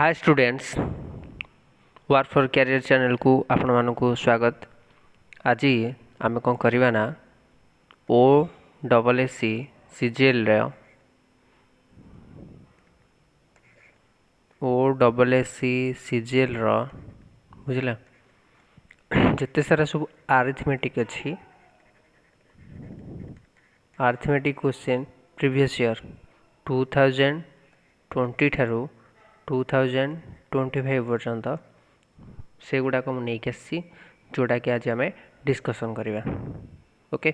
Hi students, work for career channel को आपण मानकु स्वागत। आज आम कौन करवा ना ओ डबल एस सी सीजीएल बुझला जिते सारा सब आरिथमेटिक अच्छी आरिथमेटिक क्वेश्चन प्रीवियस ईयर 2020 ठारू 2025 पर्यंत से गुड़ाक मुझे जोड़ा कि आज आम डिस्कसन करवा। ओके,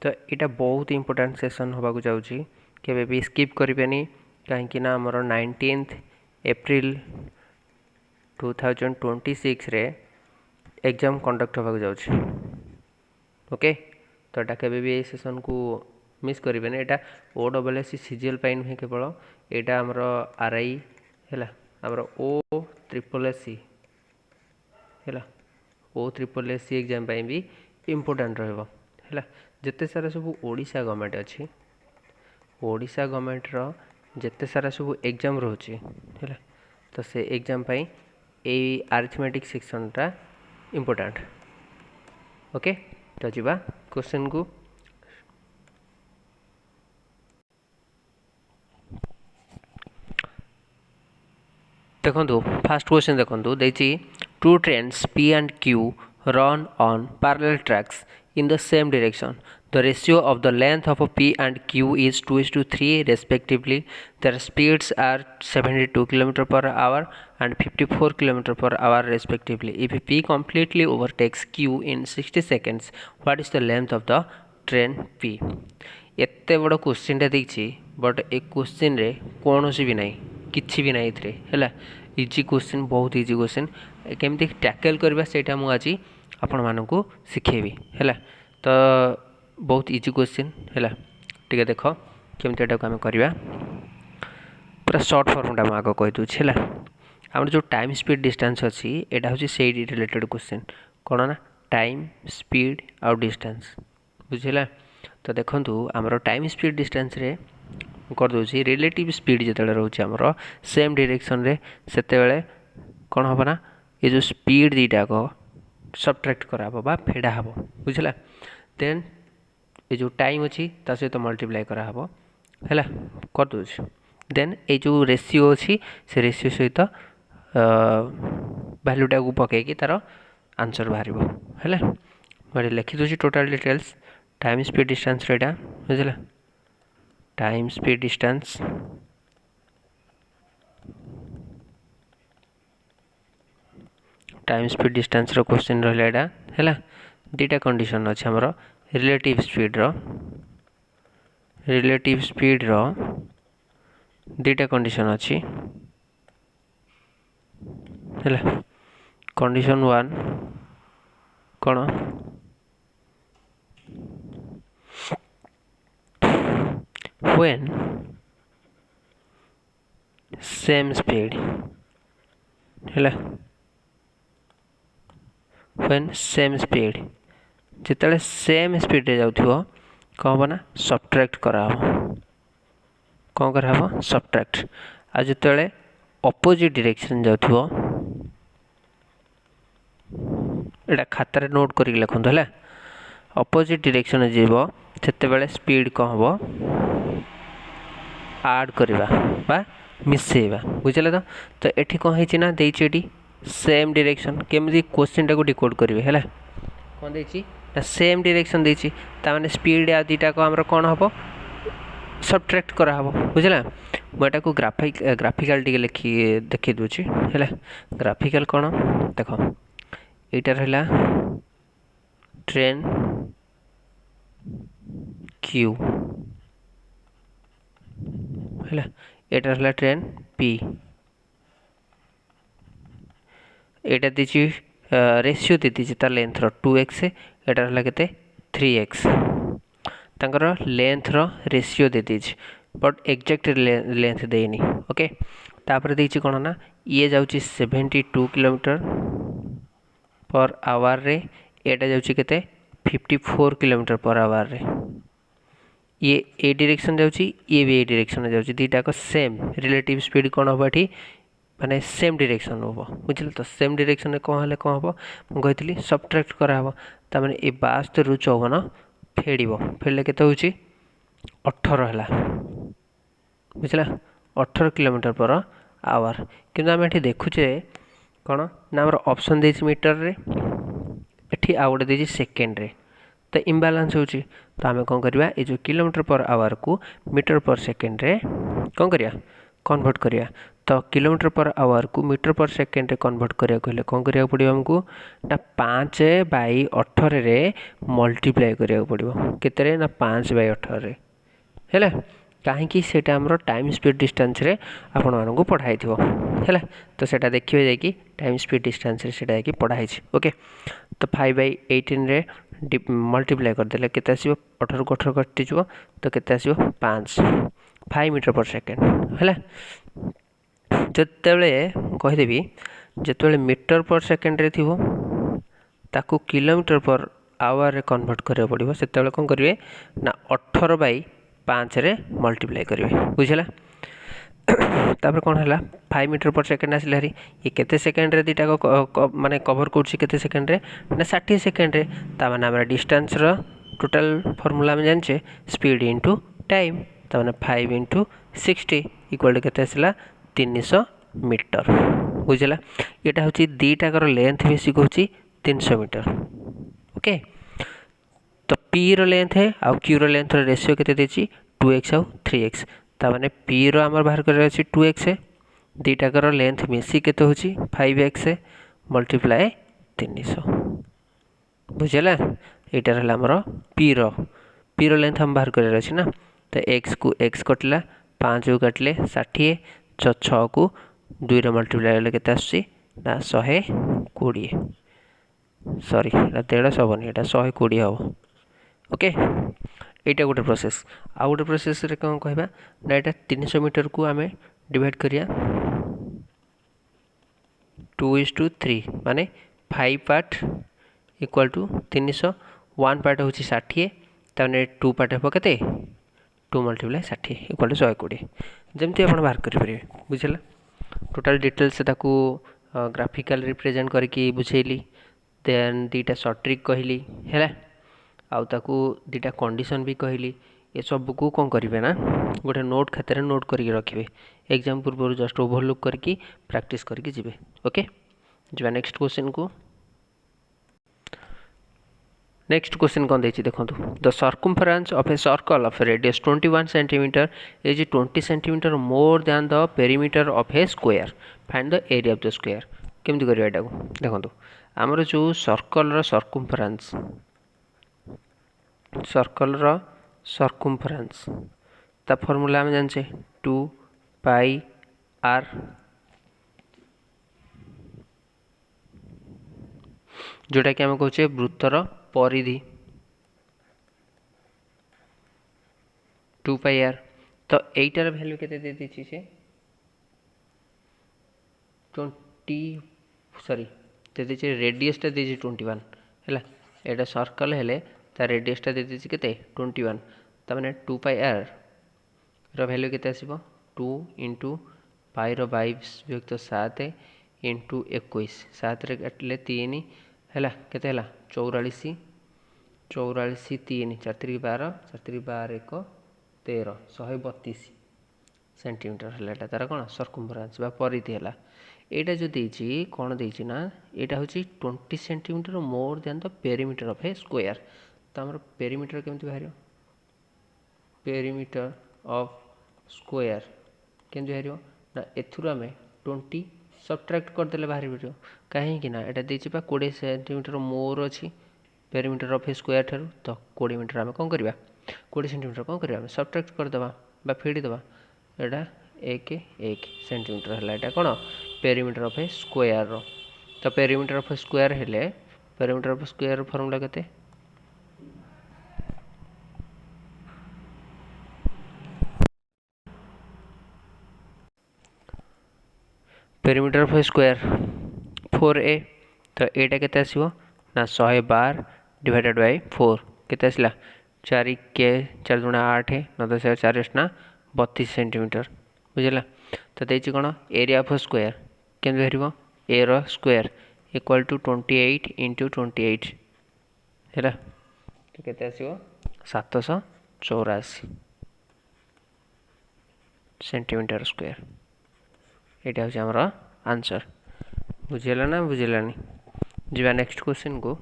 तो यहाँ बहुत इंपोर्टेंट सेशन होगा जाऊँगी, केबे भी स्किप करें कहीं आमर 19 एप्रिल 2026 रे एग्जाम कंडक्ट होगा जाऊँगी। ओके, तो यहाँ केबे भी सेशन को मिस करें। यहाँ O double S C CGL नुहे केवल यहाँ आमर आरआई है आमर ओ ट्रिपल एस सी है ओ ट्रिपल एस सी एग्जाम भी इम्पोर्टाट रहा जिते सारा सब ओडिशा गवर्नमेंट अच्छी ओडिशा गवर्नमेंट जिते सारा सब एग्जाम रोचे है तो से एग्जाम यही आरिथमेटिक सेक्शनटा इम्पोर्टाट। ओके, तो जीवा क्वेश्चन को। देखो फास्ट क्वेश्चन देखो देखिए two trains P and Q run on parallel tracks in the same direction. The ratio of the length of P and Q is 2:3 respectively. Their speeds are 72 km per hour and 54 km per hour respectively. If P completely overtakes Q in 60 seconds, what is the length of the train P? एत्ते बड़ question देखी but A question रे कौन भी ना किसी भी ना है इजी क्वेश्चन, बहुत इजी क्वेश्चन केमती टैकल करवा सेटा मु आज आपण मानकु शिखेबी है। तो बहुत इजी क्वेश्चन है टे देख केमती आम करवा पूरा शॉर्ट फॉर्मटा मुझे आग कहीदे है। आम जो टाइम स्पीड डिस्टेंस अच्छी यहाँ हूँ से रिलेटेड क्वेश्चन कौन ना टाइम स्पीड आउ डिस्टेंस बुझेगा। तो देखो आमर टाइम स्पीड डिस्टेंस रे करदे रिलेटिव स्पीड जो रोचे आमर सेम डायरेक्शन रे से कौन हम ना ये जो स्पीड दीटाक सबट्रैक्ट कराब बा फेड़ा हम बुझला। देन ये जो टाइम अच्छी ता सहित मल्टीप्लाई कराब है करदे। देन ये जो रेशियो अच्छी से रेशियो सहित भैल्यूटा को पकईकि तार आंसर बाहर है। मुझे लिखिदे total details time speed distance रेटा बुझला। Time speed distance time speed distance रो क्वेश्चन रहा है दीटा कंडीशन अच्छे आमर रिलेटिव स्पीड रो दीटा कंडीशन अच्छी है। कंडीशन 1 कौन when same speed है when same speed जिते सेम स्पीड जाऊ कौन हम ना सबट्रैक्ट करा कौन करा सबट्रैक्ट आ जिते अपोजिट डायरेक्शन जाऊ एटा खातार नोट कर लिखु है अपोजिट डायरेक्शन जीव से स्पीड कौन हम आड करवा बा मिसेवा बुझे। तो ये कौन है ना देती सेम डायरेक्शन केमती क्वेश्चन टाक डिकोड करेंगे है कौन देती सेम डायरेक्शन देती ताने स्पीड आ दीटा को आमर कौन हम सबट्रैक्ट कराब बुझला। मुझे को ग्राफिकल टे लिखी देखी दूसरी है ग्राफिकल कौन देख यहाँ रहा ट्रेन क्यू है यहाँ रहा ट्रेन पी यहाँ दीची रेशियो दी तार लेंथ रो 2x यहाँ रहा के 3x तंकर लेंथ रो रेशियो दी बट एक्जाक्ट लेंथ देनी। ओके, तापर देची कौन ना ये जाऊँगी 72 किलोमीटर पर आवर रे यहाँ जाऊँगी के 54 किलोमीटर पर आवर रे ये ए डायरेक्शन जाऊँगी ये भी ए डायरेक्शन जाऊँगी दीटा को सेम रिलेटिव स्पीड कौन हम ये माने सेम डायरेक्शन हम बुझे तो सेम डायरेक्शन में कौन हम मुझे सबट्रैक्ट कराब ताने ये 72 रु 54 फेड़ फेड़े के 18 है बुझला 18 किलोमीटर पर आवर कि आम ये देखुचे कौन ना आम ऑप्शन दे मीटर रे एठी आउ गोटे देछि सेकेंड रे तो इम्बालांस हो तो आम कौन करवा ये जो किलोमीटर पर आवर को मीटर पर सेकेंड रे कौन करिया कन्वर्ट करिया तो किलोमीटर पर आवर को मीटर पर सेकेंड रे कन्वर्ट करिया कहले कौन करिया पड़ियो हमको ना 5/18 रे मल्टीप्लाई करिया पड़ियो केते ना 5/18 रे हैला कहीं सेटा हमरो टाइम स्पीड डिस्टेंस रे आपण मानकु पढ़ाई थिबो हैला तो सेटा देखिबे जाय कि टाइम स्पीड डिस्टेंस रे सेटा कि पढ़ाई छी ओके तो 5/18 रे मल्टीप्लाई कर देले केते आसीबो 18 को 18 कटि जबो तो केते आसीबो 5 मीटर पर सेकेंड हैला जतेबेले कहि देबी जतेबेले मीटर पर सेकेंड रे थिबो ताकू किलोमीटर पर आवर रे कन्वर्ट करिया पड़िबो सेतेबेले कोन करिवे ना 18/5 रे मल्टीप्लाई करिवे बुझला तापर कौन है 5 मीटर पर सेकेंड आसिल हरी ये केते सेकेंड रे दीटा माने कवर कर केते सेकेंड रे ना 60 सेकेंड रे ता माने हमरा डिस्टेंस रो टोटल फार्मूला में जानचे स्पीड इनटू टाइम ता माने 5 * 60 इक्वल केते आसिला 300 मीटर बुझला एटा होची दीटा कर लेंथ बेसी होची 300 मीटर ओके तो p रो लेंथ है आ q रो लेंथ रो रेशियो केते देची 2x और 3x ता माने p रो हमर बाहर कर अछि 2x है दीटा कर लेंथ मिसी केते होची 5x है मल्टीप्लाई 300 बुझला एटा रहला हमर p रो लेंथ हम बाहर कर अछि ना तो x को x कटला 5 को काटले 60 6 को 2 रे मल्टीप्लाई करले केते आसी ना 120 सॉरी ना 150 बनी एटा 120 हो ओके एटा गोटे प्रोसेस आ गोटे प्रोसेस रे कौन कहबा ना एटा 300 मीटर को आमे डिवाइड करिया 2:3 माने 5 पार्ट इक्वल टू 300 1 पार्ट होची 60 ताने 2 पार्ट हो केते 2 × 60 इक्वल टू 120 जेमती आपण बाहर करि परिबे बुझला टोटल डिटेल्स से ताकू ग्राफिकल रिप्रेजेंट करके बुझेली देन दीटा शॉर्ट ट्रिक कहली हैला आउ ताकू दीटा कंडीशन भी कहली ये सब को कौन करेंगे ना गोटे नोट खाते नोट करके रखिए एग्जाम पूर्व जस्ट ओवरलुक करके प्रैक्टिस करके जी ओके जी नेक्स्ट क्वेश्चन को नेक्स्ट क्वेश्चन कौन देखिए देखो the circumference of a circle of radius 21 centimetre is 20 centimetre more than the perimeter of A square find the area of the square केमती करिया एटा को देखो आमर जो सर्कल रो सर्कमफरेंस सर्कल रो सर्कमफरेंस ता फार्मूला में जानचे 2πr जोटा कि आम कहचे वृत्तर परिधि 2πr तो एटार वैल्यू केते दे देछि से 20 सॉरी दे देछि रेडियस ता देछि 21 हैला एटा सर्कल हेले ता रेडियस ता दे देछि केते 21 ता माने 2πr रो वैल्यू केते आसीबो 2 * पाई रो 22 विभक्त 7 * 21 7 रे काटले 3 हैला केते हैला 44 44 3 4 3 12 4 3 12 1 13 132 सेंटीमीटर हैला एटा तार कोन सर्कमफरेंस बा परिधि हैला एटा जो देछि कोन देछि ना एटा होछि 20 centimetre more than the perimeter of A square त हमर पेरीमीटर केमति बाहरियो पेरीमीटर ऑफ स्क्वायर केमति बाहरियो ना एथुरा में 20 सबट्रैक्ट कर देले बाहरी वीडियो कहीं कि ना एटा देछि बा 20 सेंटीमीटर मोर अछि perimeter of A square Tharu तो 20 मीटर हम कोन करबा 20 सेंटीमीटर कोन करबा सबट्रैक्ट कर देबा बा फेडी देबा एटा 1 सेंटीमीटर हैला एटा कोन perimeter of A square rho तो पेरीमीटर ऑफ ए स्क्वायर हेले पेरीमीटर ऑफ स्क्वायर फार्मूला केते perimeter of A square 4a तो एटा केते आसीबो ना 112 डिवाइडेड बाय 4 केते आसला 4 के 4 गुणा 8 9 10 4 ना 32 सेंटीमीटर बुझला तो देछि कोन एरिया ऑफ ए स्क्वायर केमती बाहर ए रो स्क्वायर इक्वल टू 28 इंटू 28 है तो केते आसीबो 784 सेंटीमीटर स्क्वायर यहाँ हूँ आमर आंसर बुझीगला ना बुझीलानी जी नेक्स्ट क्वेश्चन को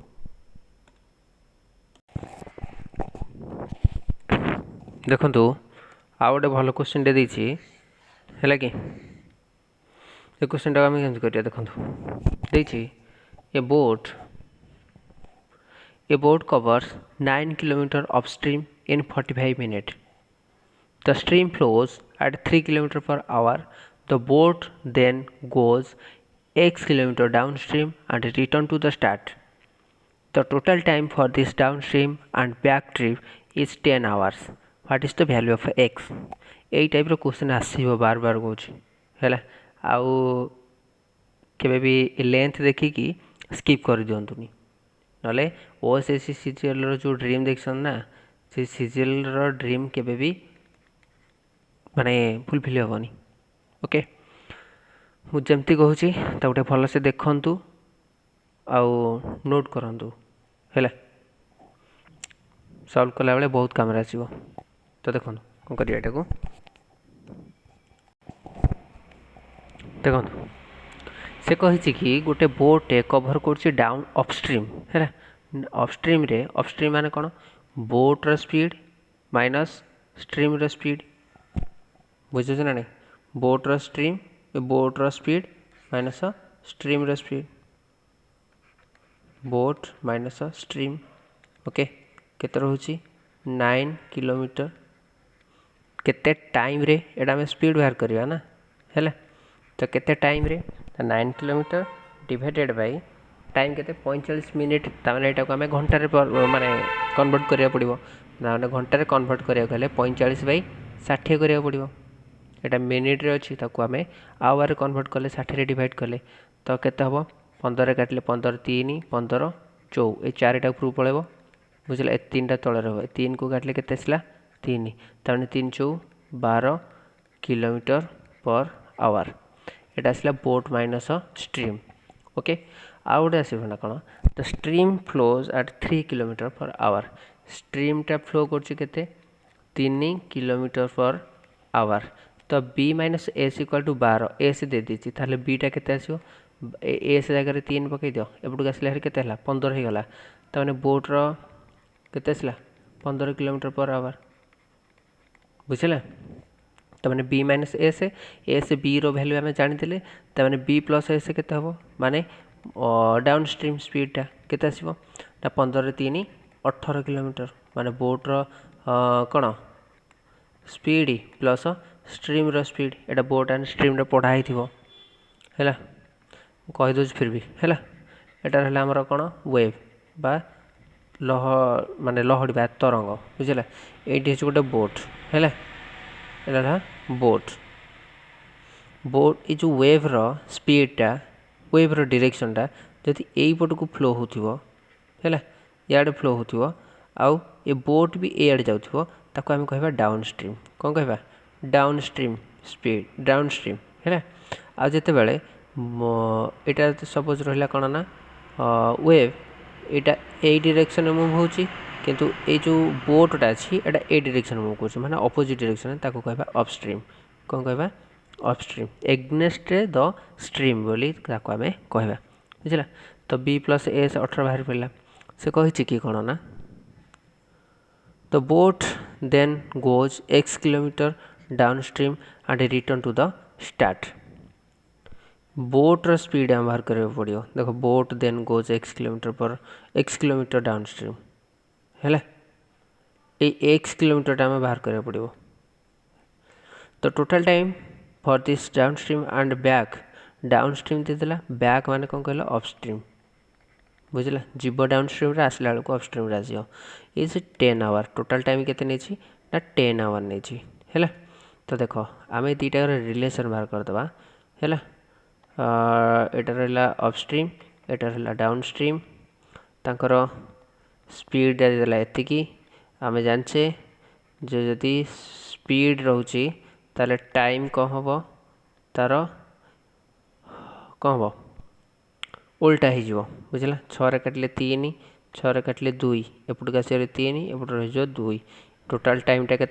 देखु आउ गोटे भल क्वेश्चन टे देछि है कि ये क्वेश्चन टाक आम केमती करिया देखु देछि a boat covers 9 kilometer upstream in 45 minutes. The stream flows at 3 km per hour. The boat then goes x kilometer downstream and return to the start. The total time for this downstream and back trip is 10 hours. What is the value of x? यही type question आसो बार बार कहला आउ केबे भी length देखिकी skip कर दिंतुनी ना OSSC CGL जो dream देखन ना से सीजीएल ड्रीम केबे भी माने फुलफिल हेबनी ओके मुझे कहूँ गोटे भल से देखु आउ नोट करूँ है सल्व कला बेले बहुत काम आसो तो देखो कौन करिया एटा को देखो से कही कि गोटे बोटे कभर कर डाउन अपस्ट्रीम है अपस्ट्रीम माने कौन बोट्र स्पीड माइनस स्ट्रीम्र स्पीड बुझे ना नहीं बोट्र स्पीड माइनस स्ट्रीम्र speed boat minus stream okay केते रोची 9 किलोमीटर केते टाइम रे एटा में स्पीड बाहर करवा ना है तो केते टाइम रे 9 किलोमीटर डिवाइडेड बाय टाइम केते 45 मिनिट ताने एटा को हमें घंटा रे माने कन्वर्ट करिया पड़िबो ना घंटा रे कन्वर्ट करिया गले 45 बाय 60 करिया पड़िबो एटा मिनिट रे अछि ताको हमें आवर रे कन्वर्ट कले 60 रे डिवाइड कले तो केते हबो 15 रे काटले 15 3 15 4 ए चारटा ऊपर पळेबो बुझला ए तीनटा तळे रहबो 3 को काटले केते आसला 3 ताने 3 4 12 किलोमीटर पर आवर एटा आसला boat minus stream okay out आसीबो ना कोन the stream flows at 3 kilometre per hour stream टा फ्लो करछि केते 3 किलोमीटर पर आवर तो B minus S equal to 12 S दे दीची ताले बी टा केते आसीबो एस जगह 3 पकई दियो एपटू आसला हरि केते हला 15 हे गला त माने बोट रो केते आसला 15 किलोमीटर पर आवर बुझला तो मैंने बी माइनस एस बी रो वैल्यू आम जानी तो मैंने बी प्लस एस केते हबो माने डाउन स्ट्रीम स्पीडटा केते आसीबो ना 15 3 18 किलोमीटर माने बोट रो कौन speed plus stream row speed Etah boat and stream रे पढ़ाई थिबो हैला कहि दोज फिर भी हैला एटा रहला हमर कौन वेव बा लह माने लहड़ी बा तरंग बुझला एटी है गोटे बोट हैला एटा बोट ये जो वेव रो स्पीडटा वेव रो डायरेक्शनटा जदि एई पट को फ्लो होथिबो हैला याड फ्लो होथिबो आउ ए बोट भी एड जाउथिबो ताको हम कहबा डाउन स्ट्रीम कोन कहबा down stream speed down stream हैला आ जते बेले एटा सपोज रहला कोन ना वेव एटा ए डायरेक्शन में मूव होची किंतु ए जो बोटटा अछि एटा ए डायरेक्शन मूव करछि माने अपोजिट डायरेक्शन ताको कहबा अपस्ट्रीम कोन कहबा अपस्ट्रीम एग्नेस्ट द स्ट्रीम बोली ताको हमें कहबा बुझला तो बी प्लस एस 18 बाहर पड़ला से कहि कि कोन ना the boat then goes x kilometre downstream and return to the start boat speed हम बाहर करबा पड़ियो देखो boat then goes x kilometre downstream हैला ए x किलोमीटर हम बाहर करबा पड़ियो तो total time for this downstream and back downstream देदेला बैक माने कौन कहला अपस्ट्रीम बुझला जीव डाउनस्ट्रीम रे आसला बेलको अपस्ट्रीम रे आसियो इज 10 आवर टोटल टाइम केते नेछि ना 10 आवर नेछि हैला तो देखो आमे दीटा रिलेशन बाहर कर दबा हैला एटा रहला अपस्ट्रीम एटा रहला डाउनस्ट्रीम तांकर स्पीड देदेला एतिकी आमे जानछे जे जदी स्पीड रहउची ताले टाइम कम हबो तार कौन हम उल्टा हो बुझला 6 काटिले 3 6 काटिले 2 एपटू आस 3 एपट रही 2 टोटाल टाइमटा के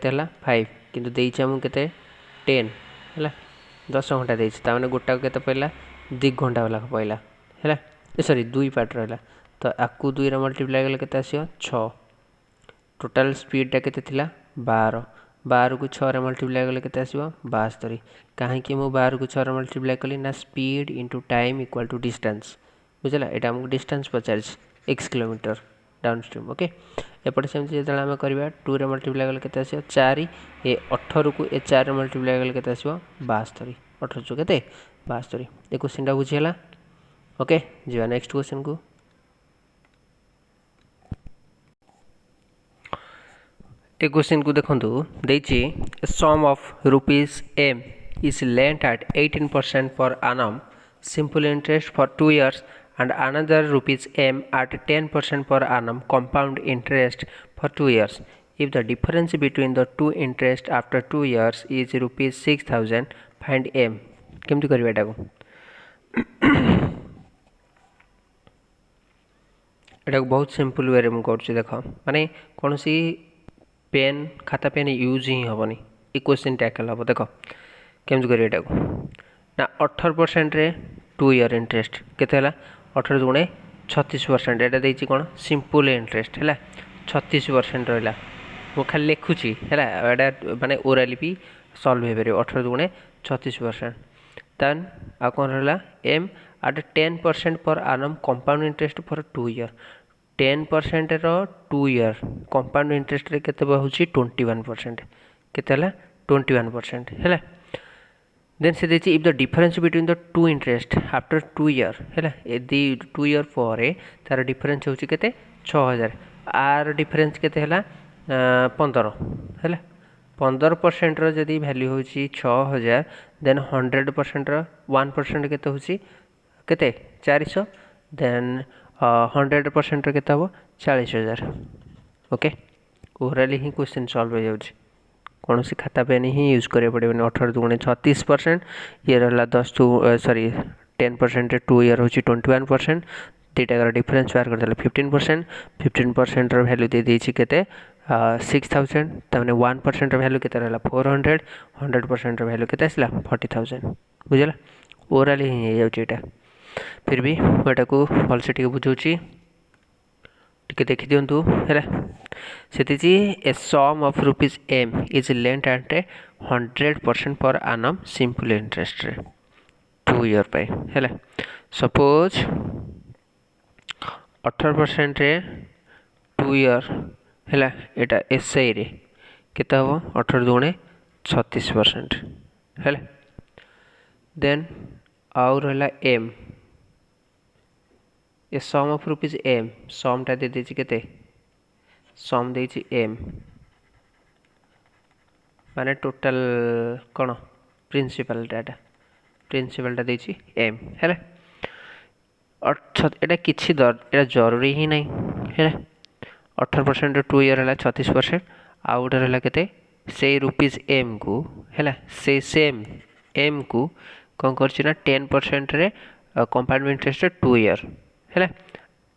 5 किंतु देइछ हमको के 10 है 10 घंटा देइछ ताने गोटा के पड़ा 2 घंटा वाला पड़ा है सॉरी 2 पार्ट रहा तो आपको 2 रे मल्टीप्लाई कले के 6 टोटाल स्पीडटा के 12 12 को 6 रे मल्टीप्लाई कले के 72 कहीं मुझे 12 को 6 रे मल्टीप्लाई कली ना speed into time equal to distance बुझला यहाँ आमको डिस्टेंस पचार x kilometre downstream okay एपटे सेमती जो आम करवा 2 रे मल्टीप्लाई कले के 4 ए 18 को ए 4 रे मल्टीप्लाई कले के 72 18 चौ के 72 ये क्वेश्चन बुझीगला ओके जी नेक्स्ट क्वेश्चन को ए क्वेश्चन को देखो देची sum of rupees m is lent at 18% per annum simple interest for 2 years and another rupees m at 10% per annum compound interest for 2 years. If the difference between the two interest after 2 years is rupees 6000 find m. केमती करबा एटा को एटा को बहुत simple way रे मु करछि देखो माने कोनसी पेन खाता पेन यूज ही हेनी ये क्वेश्चन टैकल हम देख केमती करें यहाँ को ना 18% रे 2 ईयर इंटरेस्ट केते 18 गुणे 36% एटा देछि कोन सिंपल इंटरेस्ट है 36% रहा मु खाली लिखुची है एटा माने ओराली भी सॉल्व हो पारे 18 गुणे 36% देन आ कौन रहा एम एट 10% पर आनम कंपाउंड इंटरेस्ट फॉर 2 ईयर 10% रो 2 ईयर कंपाउंड इंटरेस्ट रे केते होची 21% केते 21% है देन से देछि if the difference between the two interest after 2 year है यदि 2 ईयर पर तार डिफरेंस होची केते 6000 आर डिफरेंस केते हला 15 है 15% रो जदी वैल्यू होची 6000 देन 100% रो 1% केते होची केते 400 देन 100% केते हम 40000 ओके ओवरऑल ही क्वेश्चन सॉल्व हो जाउछ कौन सी खाता पेन ही यूज करिया पड़े 18 दुगुणे 36% ये रहा 10 टू सॉरी 10% 2 ईयर होची 21% दुटा डिफरेंस बाहर कर 15% 15% रो वैल्यू दे देछि केते 6000 तमने 1% रो वैल्यू केते रहला 400 100% रो वैल्यू केते आसला 40000 बुझला ओवरऑल ही जाउछ एटा फिर भी एटा को भल से टिके बुझौछि टिके देखि दियंतु हैला सेति a sum of rupees m is lent at 100% per आनम simple interest रे 2 ईयर पे हैला सपोज 18% रे 2 ईयर हैला एटा एसआई रे केता हो 18 दुणे 36% हैला देन आउ रहला m a sum of rupees m sum टा दे देछि केते सम देछि m माने टोटल कोन प्रिंसिपल डाटा प्रिंसिपल टा देछि m हैला एटा किछि एटा जरूरी ही नहीं है 18% 2 ईयर है 36% आउट रहा केते से रुपीज m को है से सेम m को कौन कर 10% रे कंपाउंड इंटरेस्ट 2 ईयर है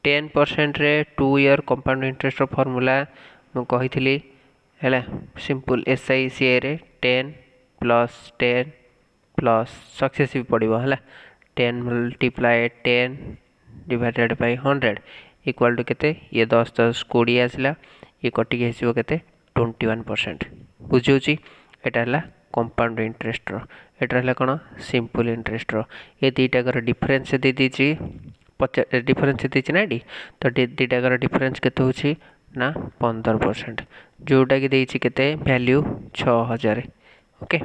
10% रे 2 ईयर कंपाउंड इंटरेस्ट फॉर्मूला मु कही है सिंपल SICA रे 10 प्लस सक्सेसिव पड़ो है 10 multiply 10 divided by 100 equal to केते ये 10 10 20 आसला ये कटिक आसो केते 21% बुझौछि एटा हला कंपाउंड इंटरेस्ट रो एटा हला कोन सिंपल इंटरेस्ट रो ये दुईटा कर डिफरेंस दे दीची डिफरेंस दीची ना डी तो दुईटा कर डिफरेंस केते होछि ना 15% जोटा कि देछि केते वैल्यू 6000 ओके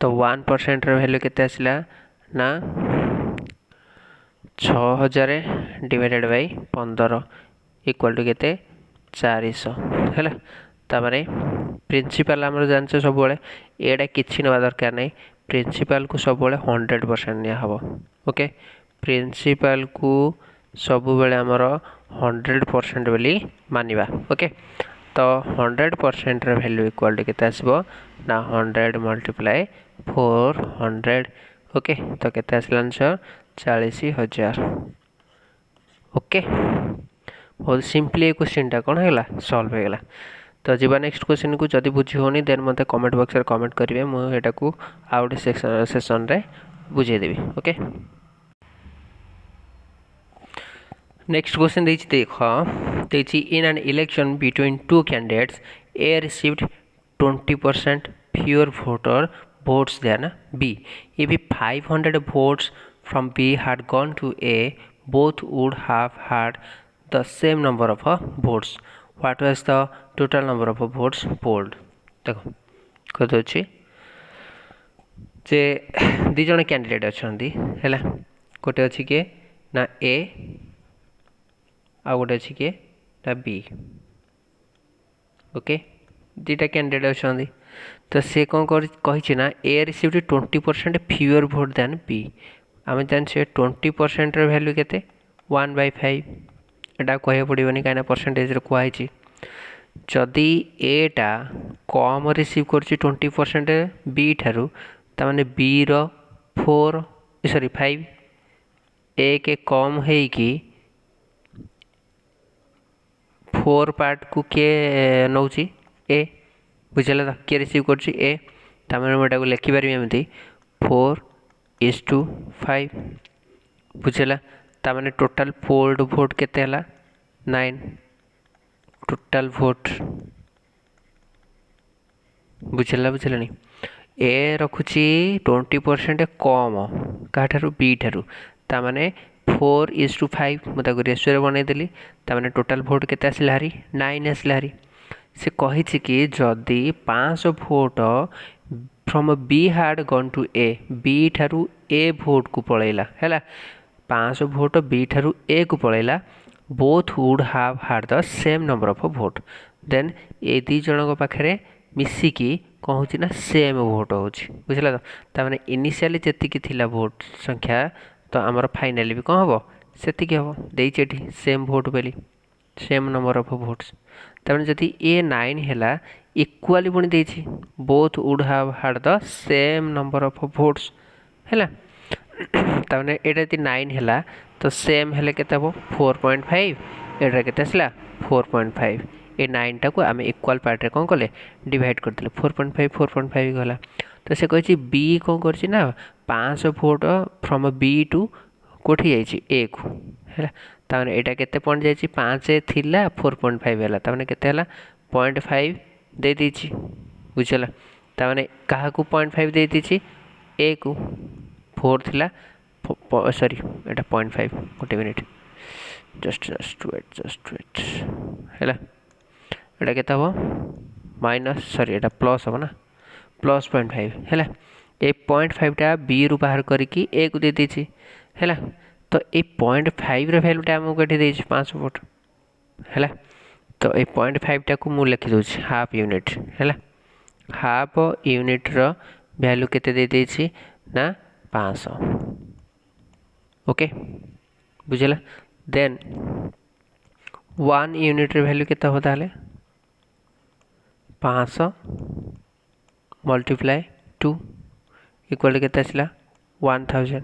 तो 1% रो वैल्यू केते आसला ना 6000 डिवाइडेड बाय 15 इक्वल टू केते 400 हैला तामाने प्रिंसिपल हमर जानछ सब बेले एडा किछि नबा दरकार नै प्रिंसिपल को सब बेले 100% निया हबो ओके प्रिंसिपल को सब बेले हमर 100% बोली मानिबा ओके तो 100% रे वैल्यू इक्वल टू केते आसीबो ना 100 मल्टीप्लाई 400 ओके तो केते आसला आंसर 40,000। ओके बहुत सिंपली क्वेश्चन टा कौन है सॉल्व होगा। तो जीवा नेक्स्ट क्वेश्चन को जदि बुझी होनी देन मते कमेंट बॉक्स रे कमेंट करेंगे मुझे को आउट सेशन रे बुझे देवी। ओके नेक्स्ट क्वेश्चन देखो in an election between two candidates A received 20% fewer votes than B. If 500 votes from B had gone to A, both would have had the same number of votes. What was the total number of votes polled? देखो कत अच्छे जे दी जन candidate अच्छा है गोटे अच्छी किए ना ए आ गोटे अच्छी किए ना बी। ओके दुटा कैंडिडेट अच्छा तो सी कौन कही ना A received 20% fewer votes than B. आम जाने 20% वैल्यू के 1/5 एटा कह पड़ोनी कहीं परसेंटेज कहुई जदि एटा कम रिसीव कर 20% बी ठारू ताने बी रो 5 ए के कम होगी 4 पार्ट को किए नौ ए बुझेगा तो किए रिसीव कर ए तमें मुझे लिखिपारि एमती 4:5 बुझेगा ताने टोटाल पोल्ड भोट केते 9 टोटाल भोट बुझेगा बुझेगा ए रखुची 20% कम क्या बी ठारू ताने 4:5 मुझे रेशियो बनईदेली ताने टोटाल भोट केते आसला हारी 9 आसला हारी। से कही कि जदि 500 vote from B had gone to A B ठारू ए भोट को पलैला है 500 भोट बी ठारू ए को पलैला both would have had the same number of votes then A दी जन पाखे मिसिकी कौन हो ना सेम भोट हो बुझला तो मैंने इनिशियली जी थिला भोट संख्या तो आमर फाइनाली भी कौन हम से हम देती सेम भोट बोली सेम नंबर ऑफ भोट्स तमें जदि ए 9 है इक्वाली पुणी देती both would have had the same number of votes है तमें यहाँ यदि 9 है तो सेम हेल्ले के 4.5 एटा के 4.5 ए 9 टाक आम इक्वाल पार्ट कौन कले डिवाइड करते 4.5 गला तो से कही बी कौन कर 500 भोट फ्रॉम बी टू कौटी जाइए ए को है ताने एटा केते पॉइंट जाइए 5 थिला 4.5 है ताने केते हला 0.5 दे दीची बुझला ताने कहा को 0.5 दे दीची ए को 4 थिला सॉरी एटा 0.5 गोटे मिनिट जस्ट वेट है एटा केते हो माइनस सॉरी एटा प्लस हो ना प्लस 0.5 है ए 0.5 टा बी रु बाहर करके ए को दे दीची है तो ये 0.5 वैल्यूटा आमको ये देती 500 भोट है तो ये 0.5 टा को मुझे लिखी दूसरी हाफ यूनिट है हाफ यूनिट्र वैल्यू केते दे देती ना 500। ओके बुझला देन 1 यूनिट्र वैल्यू केते होता है 500 मल्टीप्लाई 2 इक्वल केते आसला 1000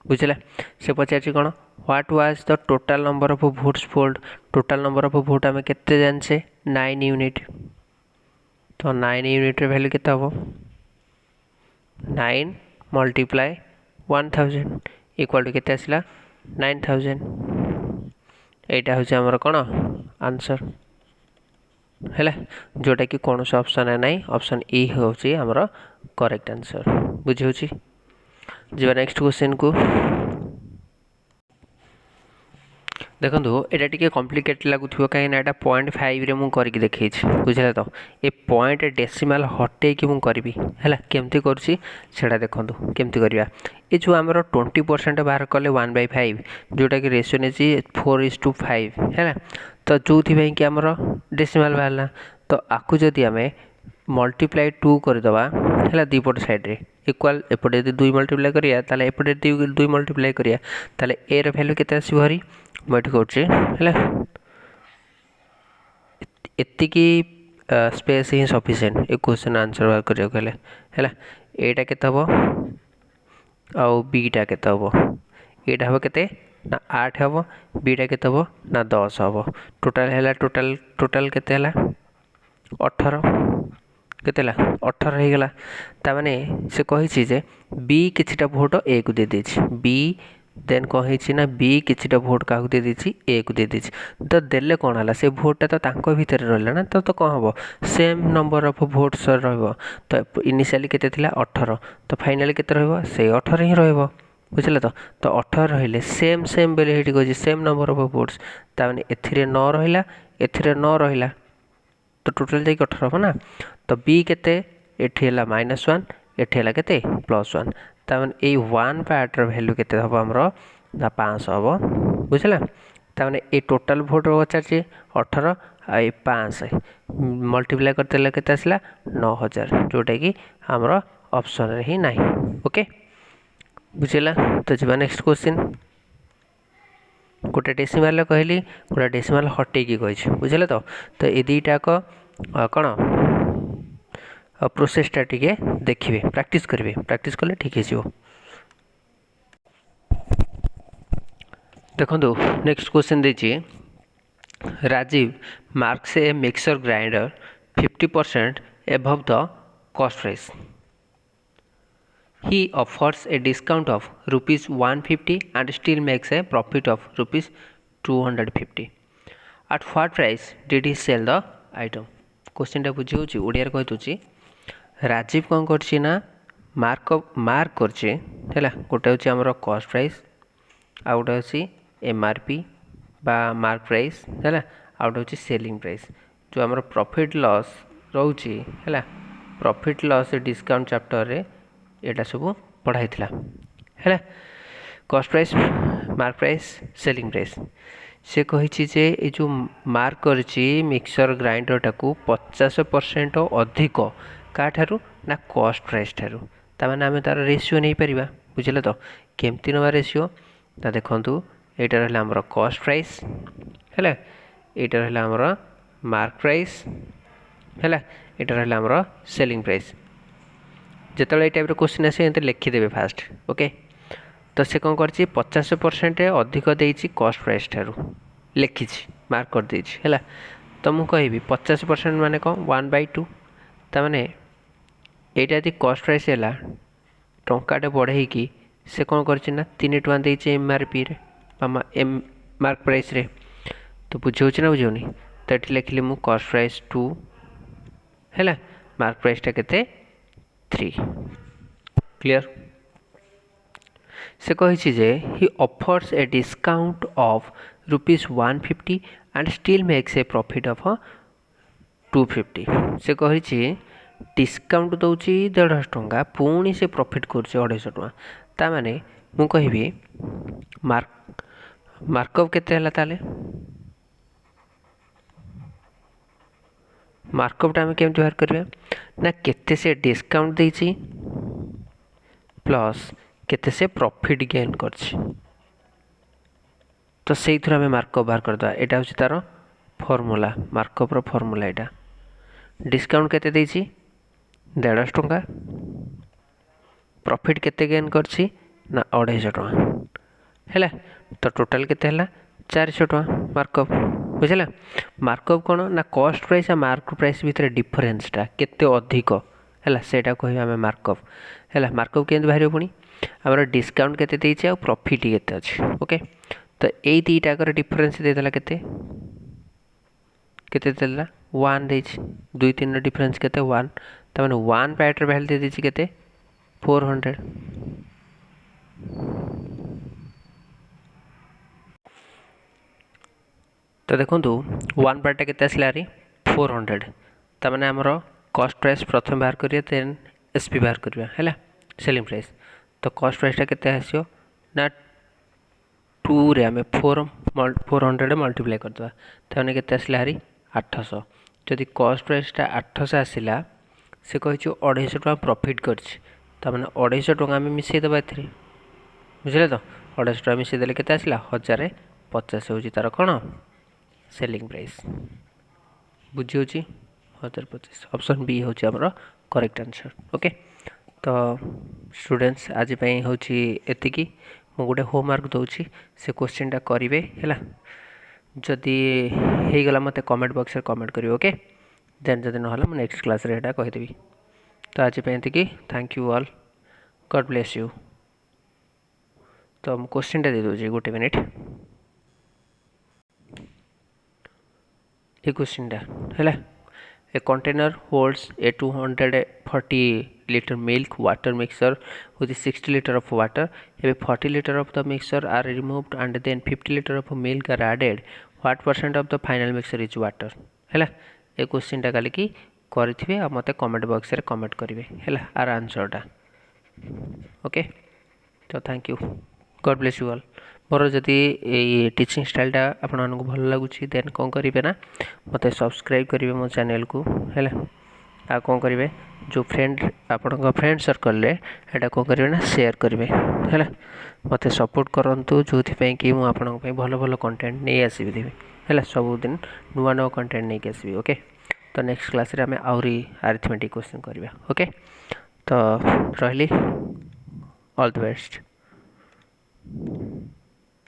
बुझला से पचार कौन what was the total number of votes polled total number of vote आम के जाने 9 यूनिट तो 9 यूनिट वैल्यू के 9 मल्टीप्लाई 1000 इक्वल टू के आसला 9000 यहाँ हूँ आमर कौन आंसर है जोटा कि कौन से ऑप्शन है ना ऑप्शन ए हूँ आमर करेक्ट आंसर बुझे जी नेक्स्ट क्वेश्चन को देखो यहाँ टी कॉम्प्लिकेटेड लगुव कहीं यहाँ 0.5 मुझे करके देखी बुझे तो ये पॉइंट डेसिमाल हटे कि मुझे है केमती करा देखो केमती करवा ये जो आम 20% बाहर कले 1/5 जोटा कि रेशियो नहीं 4:5 है तो जो कि आमर डेसिमाल बाहर तो आपको जदि आम मल्टीप्लाई 2 करदे है दीपट साइड्रे इक्वाल एपटे यदि 2 मल्टीप्लाई करिया ताले एपटे 2 मल्टीप्लाई करिया ताले ए रो वैल्यू केते आसीबो हरी मुझे कौन एतिकी स्पेस ही सफिशिएंट ए क्वेश्चन आंसर बाहर करिया है यहाँ के आउ बीटा केते हबो एटा हबो केते ना 8 हबो बीटा केते हबो ना 10 हबो टोटल हैला टोटल केते हैला 18 केते हैला 18 हे गेला ता माने से कहिछि जे बी किछटा वोट ए को दे देछि बी देन कहिछि ना बी किछटा वोट का दे देछि ए को दे देछि तो देले कोन हला से वोटटा तो तांको भीतर रहला ना तो कोन हबो सेम नंबर ऑफ वोट्स रहबो तो इनिशियली केते थिला 18 तो फाइनली केते रहबो से 18 ही रहबो बुझले तो 18 रहिले सेम बेले हेटी कहछि सेम नंबर ऑफ वोट्स ता माने एथिरे 9 रहिला एथिरे 9 रहिला तो टोटल जाई 18 हो ना तो बी केते एठी हला -1 एठी हला केते +1 ता माने ए 1 पार्ट रो वैल्यू केते हबो हमरो ना 500 हबो बुझला ता माने ए टोटल वोट रो चाची 18 आ ए 5 मल्टीप्लाई करतेले केते आसला 9000 जोटा कि हमरो ऑप्शन रे ही नाही ओके बुझला तो जबा नेक्स्ट क्वेश्चन गोटे डेसिमाल कहली गोटे डेसिमाल हटेकी कही बुझे तो ये दुईटा कौन प्रोसेसटा टी देखिए प्रैक्टिस करेंगे प्रैक्टिस कले ठीक है देखो नेक्स्ट क्वेश्चन देछि Rajeev marks a mixer grinder 50% above the cost price. He offers a discount of rupees 150 and still makes a profit of rupees 250. At what price did he sell the item? Question टा बुझी होची ओडिया कहि दोची राजीव कोन करछि ना mark करछि हैला गोटे होची हमर कॉस्ट प्राइस आ गोटे होची एमआरपी बा मार्क प्राइस हैला आ गोटे होची सेलिंग प्राइस जो हमर प्रॉफिट लॉस रहउची हैला प्रॉफिट लॉस डिस्काउंट चैप्टर रे एटा सब पढ़ाई थिला हैला cost price mark price selling price से कही जे ये जो मार्क करछि मिक्सर ग्राइंडर टाकू 50% अधिक का ठारू ना कॉस्ट प्राइस ठारू ता माने आमे तार रेशियो नहीं परिबा बुझले तो केमती नवा रेशियो ता देखंतु एटा रहला हमर कॉस्ट प्राइस हैला एटा रहला हमर मार्क प्राइस हैला एटा रहला हमर सेलिंग प्राइस जिते टाइप क्वेश्चन आसे लिखिदेवे फास्ट ओके तो से कौन कर 50% अधिक देती कॉस्ट प्राइस ठारू लिखी मार्क कर देछि हैला तो मु कहबी 50% माने कौन 1/2 ता माने एटा यदि कॉस्ट प्राइस है टंकाटे बढ़े कि से कौन कर 3 टका देछि एमआरपी रे एम मार्क प्राइस रे तो बुझे ना बुझौनी तो ये लिखिली मु कॉस्ट प्राइस 2 हैला मार्क प्राइसटा केते 3 क्लियर से कही जे he offers a discount of rupees 150 and still makes a profit of 250 से कही डिस्काउंट दौची 150 टंका पुणी से प्रॉफिट कर 250 टंका ता माने मु कहबी मार्कअप केते हला ताले मार्कअपटा आम केमती बाहर करबा ना केते से डिस्काउंट देछि प्लस केते से प्रॉफिट गेन करछि तो से थ्रू आम मार्कअप बाहर करदा एटा होछि तार फॉर्मूला मार्कअप रो फॉर्मूला एटा डिस्काउंट केते देछि 150 टंका प्रॉफिट केते गेन करछि ना 250 टंका हैला तो टोटल केते हला 400 टंका मार्कअप बुझला मार्कअप कोन ना कॉस्ट प्राइस आ मार्क प्राइस भीतर डिफरेंसटा केते अधिक हैला सेटा कहबा हम मार्कअप हैला मार्कअप केंद बाहर पुनी हमर डिस्काउंट केते देछि आ प्रॉफिट केते अछि ओके तो ए तीटा कर डिफरेंस दे देला केते केते देला 1 देछि 2 3 रो डिफरेंस केते 1 त माने 1 पैटर वैल्यू दे देछि केते 400 तो देखो 1 पार्टा केते आसला रे 400 त माने हमरो कॉस्ट प्राइस प्रथम बाहर करिया देन एसपी बाहर करिया हैला सेलिंग प्राइस तो कॉस्ट प्राइसटा केते आसियो ना 2 रे हमें 400 मल्टीप्लाई कर दवा त माने केते आसला हरी 800 जदि कॉस्ट प्राइसटा 800 आसिला से कहि 250 टका प्रॉफिट करछि त माने 250 टका हमें मिसै दबा एथरे बुझले तो 250 टका मिसै देले केते आसिला 1050 होछि तार कोन सेलिंग प्राइस बुझी होची 1050 ऑप्शन बी होची हमरो करेक्ट आंसर ओके तो स्टूडेंट्स आज हूँ एतिकी मु गोटे होमवर्क दूसरी से क्वेश्चनटा करेंगे है जदि हो गला मत कमेंट बॉक्स में कमेंट करेंगे ओके देन जब ना मुझे नेक्स्ट क्लास रे कहीदेवी तो आज एतिकी thank you all God bless you तो मुझे क्वेश्चनटा दे दूसरी गोटे मिनिट ये क्वेश्चनटा है A container holds a 240 liter milk water mixture with 60 liter of water. If 40 liter of the mixture are removed and then 50 liter of milk are added, what percent of the final mixture is water? है ए question टा काली की करेंगे आ मत comment box रे comment करेंगे है are आंसरटा okay तो thank you God bless you all more जदि टीचिंग स्टाइलटा आपको भल लगुच देन कौन करेंगे ना मत सब्सक्राइब करेंगे मो चैनल को है आ कौन करेंगे जो फ्रेंड आपण फ्रेंड सर्कल एटा कौन करेंगे ना शेयर करेंगे है मत सपोर्ट करूँ जो कि मुझे भल भल कंटेंट नहीं आसबि है सबुदिन नुआ नुआ कंटेंट नहीं आसबि ओके तो नेक्स्ट क्लास रे आमे आउरी अरिथमेटिक क्वेश्चन करवा ओके तो रही ऑल द बेस्ट।